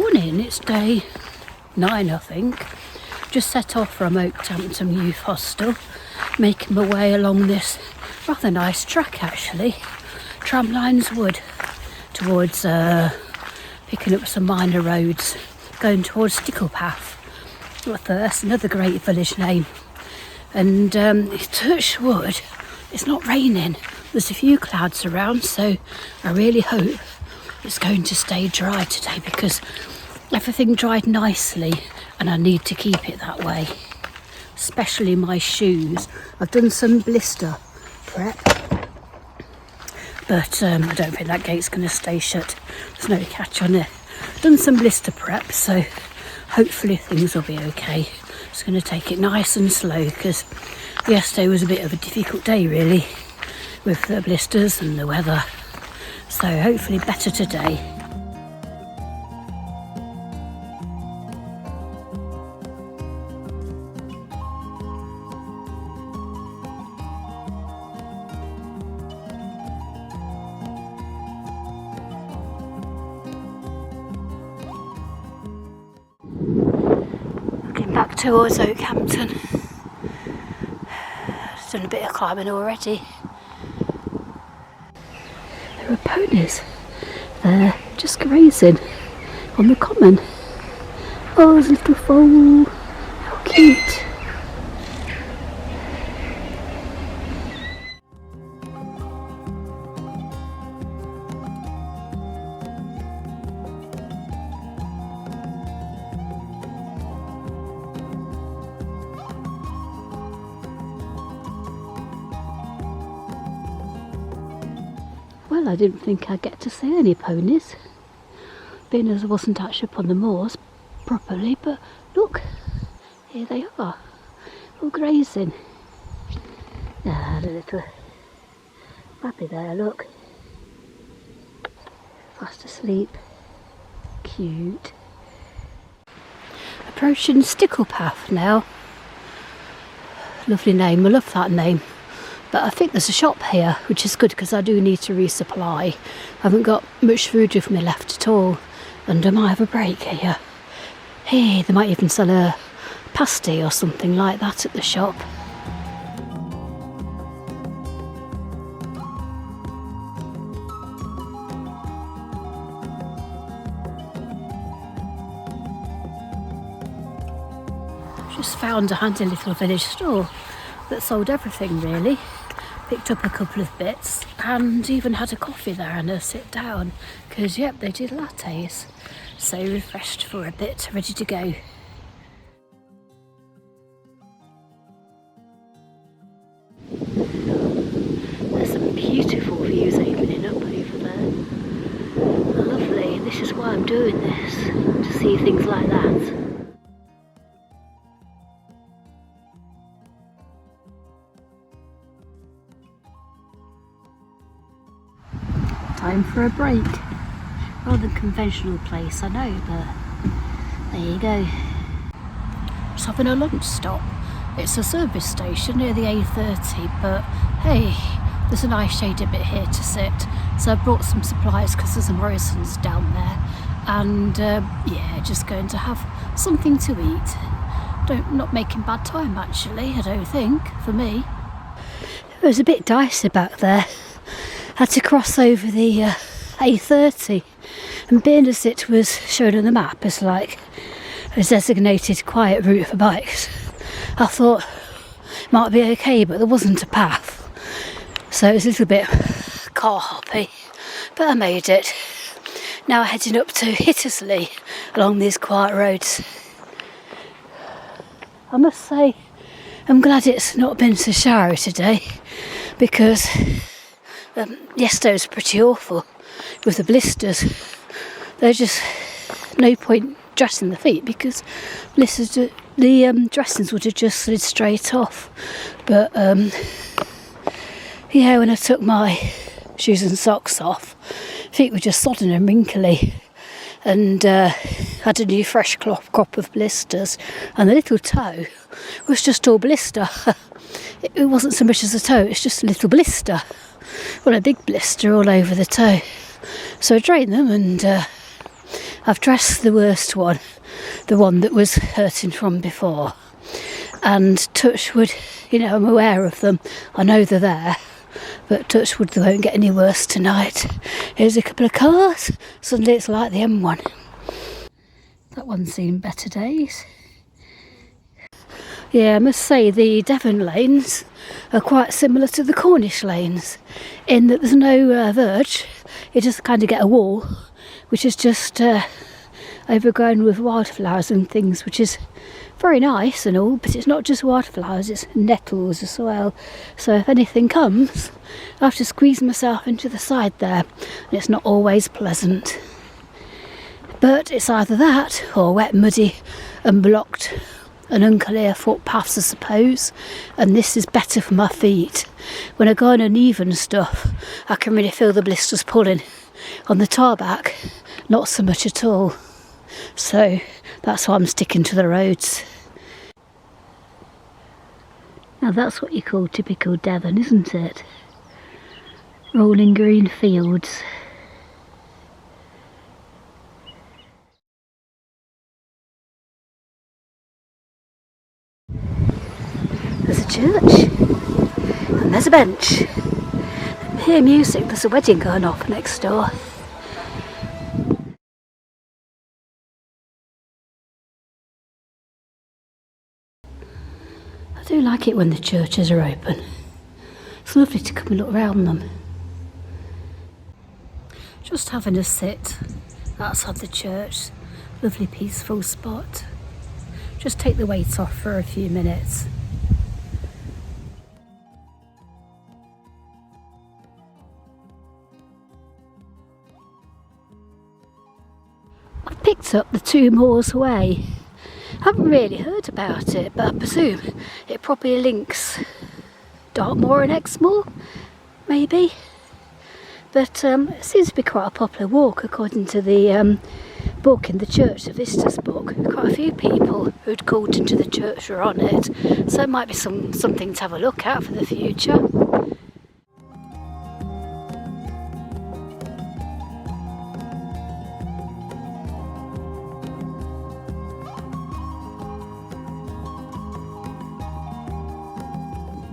Morning, it's day 9 I think. Just set off from Okehampton Youth Hostel, making my way along this rather nice track actually, Tramlines Wood, towards picking up some minor roads, going towards Sticklepath. That's another great village name. And touch wood, it's not raining. There's a few clouds around, so I really hope it's going to stay dry today because everything dried nicely and I need to keep it that way. Especially my shoes. I've done some blister prep, but I don't think that gate's going to stay shut. There's no catch on it. Done some blister prep, so hopefully things will be okay. Just going to take it nice and slow because yesterday was a bit of a difficult day really with the blisters and the weather. So hopefully better today. Looking back towards Okehampton. Done a bit of climbing already. There are ponies. They're just grazing on the common. Oh, there's a little foal. How cute. Well, I didn't think I'd get to see any ponies, being as I wasn't actually up on the moors properly, but look, here they are, all grazing. Ah, the little babby there, look, fast asleep, cute. Approaching Sticklepath now. Lovely name, I love that name. But I think there's a shop here, which is good because I do need to resupply. I haven't got much food with me left at all, and I might have a break here. Hey, they might even sell a pasty or something like that at the shop. Just found a handy little village store that sold everything really. Picked up a couple of bits and even had a coffee there and a sit down because yep, they did lattes. So refreshed for a bit, ready to go. There's some beautiful views opening up over there. Lovely, this is why I'm doing this, to see things like that. Time for a break. Rather conventional place, I know, but there you go. Just having a lunch stop. It's a service station near the A30, but hey, there's a nice shady bit here to sit. So I brought some supplies because there's a Morrison's down there, and yeah, just going to have something to eat. Not making bad time actually, I don't think, for me. It was a bit dicey back there. Had to cross over the A30, and being as it was shown on the map as like a designated quiet route for bikes, I thought it might be okay, but there wasn't a path, so it was a little bit car hoppy, but I made it. Now heading up to Hittersley along these quiet roads. I must say I'm glad it's not been so showery today because yesterday was pretty awful with the blisters. There's just no point dressing the feet because blisters, the dressings would have just slid straight off. But yeah, when I took my shoes and socks off, feet were just sodden and wrinkly, and had a new fresh crop of blisters, and the little toe was just all blister. It wasn't so much as a toe, it's just a little blister. Well, a big blister all over the toe. So I drained them and I've dressed the worst one, the one that was hurting from before. And touch wood, you know, I'm aware of them. I know they're there. But touch wood, they won't get any worse tonight. Here's a couple of cars. Suddenly it's like the M1. That one's seen better days. Yeah, I must say the Devon lanes are quite similar to the Cornish lanes in that there's no verge. You just kind of get a wall, which is just overgrown with wildflowers and things, which is very nice and all, but it's not just wildflowers, it's nettles as well. So if anything comes, I have to squeeze myself into the side there, and it's not always pleasant. But it's either that or wet, muddy and blocked and unclear footpaths, I suppose, and this is better for my feet. When I go on uneven stuff, I can really feel the blisters pulling. On the tarmac, not so much at all. So that's why I'm sticking to the roads. Now that's what you call typical Devon, isn't it? Rolling green fields. There's a church, and there's a bench. I hear music, there's a wedding going off next door. I do like it when the churches are open. It's lovely to come and look round them. Just having a sit outside the church. Lovely peaceful spot. Just take the weight off for a few minutes. I've picked up the 2 Moors Way. I haven't really heard about it, but I presume it probably links Dartmoor and Exmoor, maybe. But it seems to be quite a popular walk according to the book in the church, the Visitors book. Quite a few people who'd called into the church were on it, so it might be something to have a look at for the future.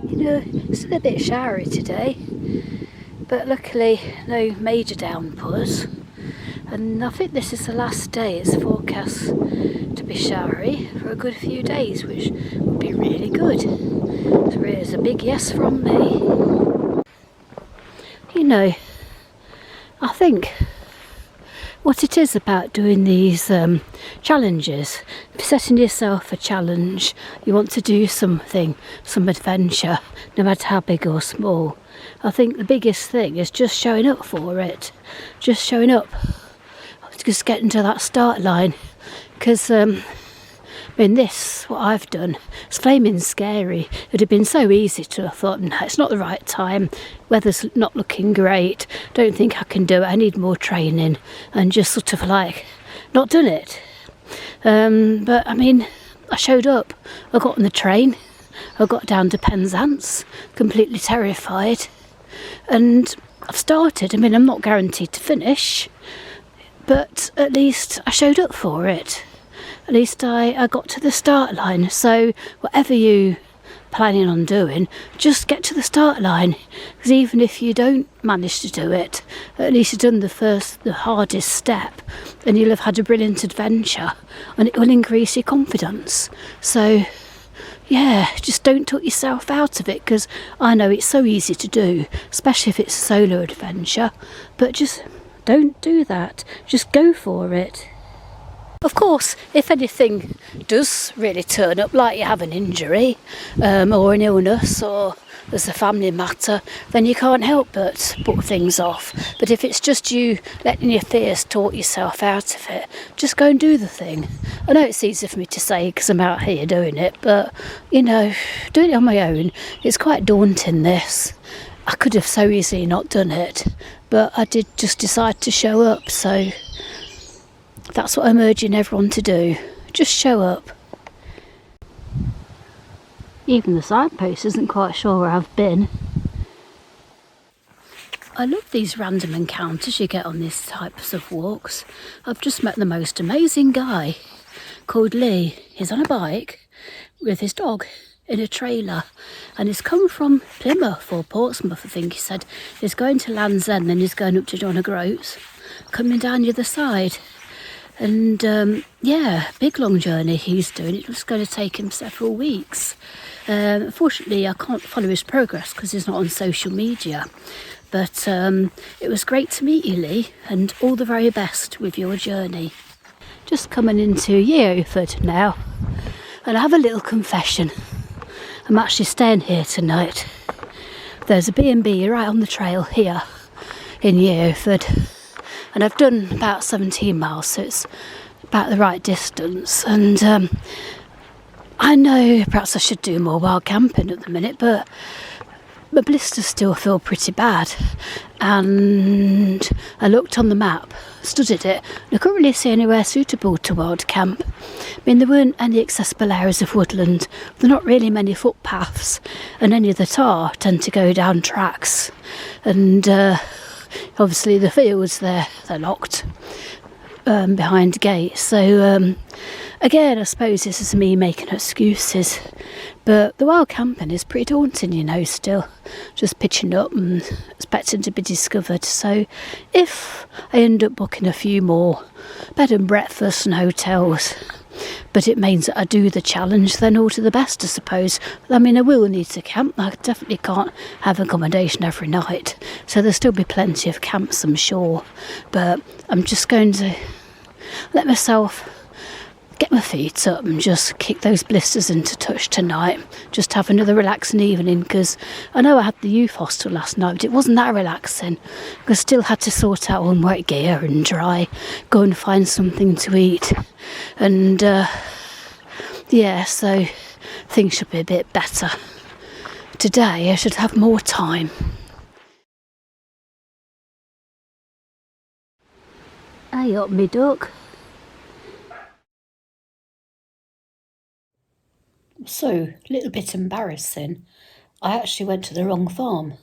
You know, it's a bit showery today, but luckily no major downpours, and I think this is the last day it's forecast to be showery for a good few days, which would be really good. So it's a big yes from me. You know, I think what it is about doing these challenges, setting yourself a challenge, you want to do something, some adventure, no matter how big or small. I think the biggest thing is just showing up for it, just showing up, just getting to that start line, because what I've done, it's flaming scary. It would have been so easy to have thought, no, it's not the right time, weather's not looking great, don't think I can do it, I need more training, and just sort of like not done it. But I mean, I showed up, I got on the train, I got down to Penzance, completely terrified, and I've started. I mean, I'm not guaranteed to finish, but at least I showed up for it. At least I got to the start line. So whatever you planning on doing, just get to the start line, because even if you don't manage to do it, at least you've done the hardest step, and you'll have had a brilliant adventure, and it will increase your confidence. So yeah, just don't talk yourself out of it, because I know it's so easy to do, especially if it's a solo adventure, but just don't do that, just go for it. Of course, if anything does really turn up, like you have an injury or an illness, or there's a family matter, then you can't help but put things off. But if it's just you letting your fears talk yourself out of it, just go and do the thing. I know it's easy for me to say because I'm out here doing it, but you know, doing it on my own, it's quite daunting, this. I could have so easily not done it, but I did just decide to show up, so that's what I'm urging everyone to do. Just show up. Even the signpost isn't quite sure where I've been. I love these random encounters you get on these types of walks. I've just met the most amazing guy called Lee. He's on a bike with his dog in a trailer, and he's come from Plymouth or Portsmouth, I think he said. He's going to Land's End, then he's going up to John O'Groats, coming down the other side. And yeah, big long journey he's doing. It was going to take him several weeks. Unfortunately, I can't follow his progress because he's not on social media. But it was great to meet you, Lee, and all the very best with your journey. Just coming into Yeoford now, and I have a little confession. I'm actually staying here tonight. There's a B&B right on the trail here in Yeoford, and I've done about 17 miles, so it's about the right distance. And I know perhaps I should do more wild camping at the minute, but my blisters still feel pretty bad. And I looked on the map, studied it, and I couldn't really see anywhere suitable to wild camp. I mean, there weren't any accessible areas of woodland, there are not really many footpaths, and any that are tend to go down tracks. And obviously the fields, they're locked behind gates. So again, I suppose this is me making excuses, but the wild camping is pretty daunting, you know, still. Just pitching up and expecting to be discovered. So if I end up booking a few more bed and breakfasts and hotels, but it means that I do the challenge, then all to the best, I suppose. I mean, I will need to camp. I definitely can't have accommodation every night, so there'll still be plenty of camps, I'm sure. But I'm just going to let myself get my feet up and just kick those blisters into touch tonight. Just have another relaxing evening, because I know I had the youth hostel last night, but it wasn't that relaxing. I still had to sort out all my wet gear and dry, go and find something to eat. And yeah, so things should be a bit better. Today I should have more time. Hey up, me duck. So, a little bit embarrassing. I actually went to the wrong farm.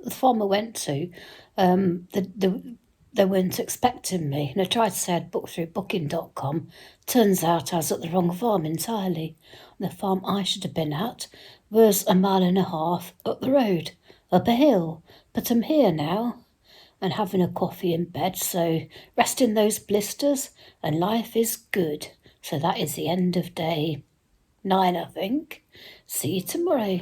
The farm I went to, they weren't expecting me. And I tried to say I'd booked through booking.com. Turns out I was at the wrong farm entirely. The farm I should have been at was 1.5 miles up the road, up a hill. But I'm here now and having a coffee in bed, so resting those blisters, and life is good. So that is the end of day 9, I think. See you tomorrow.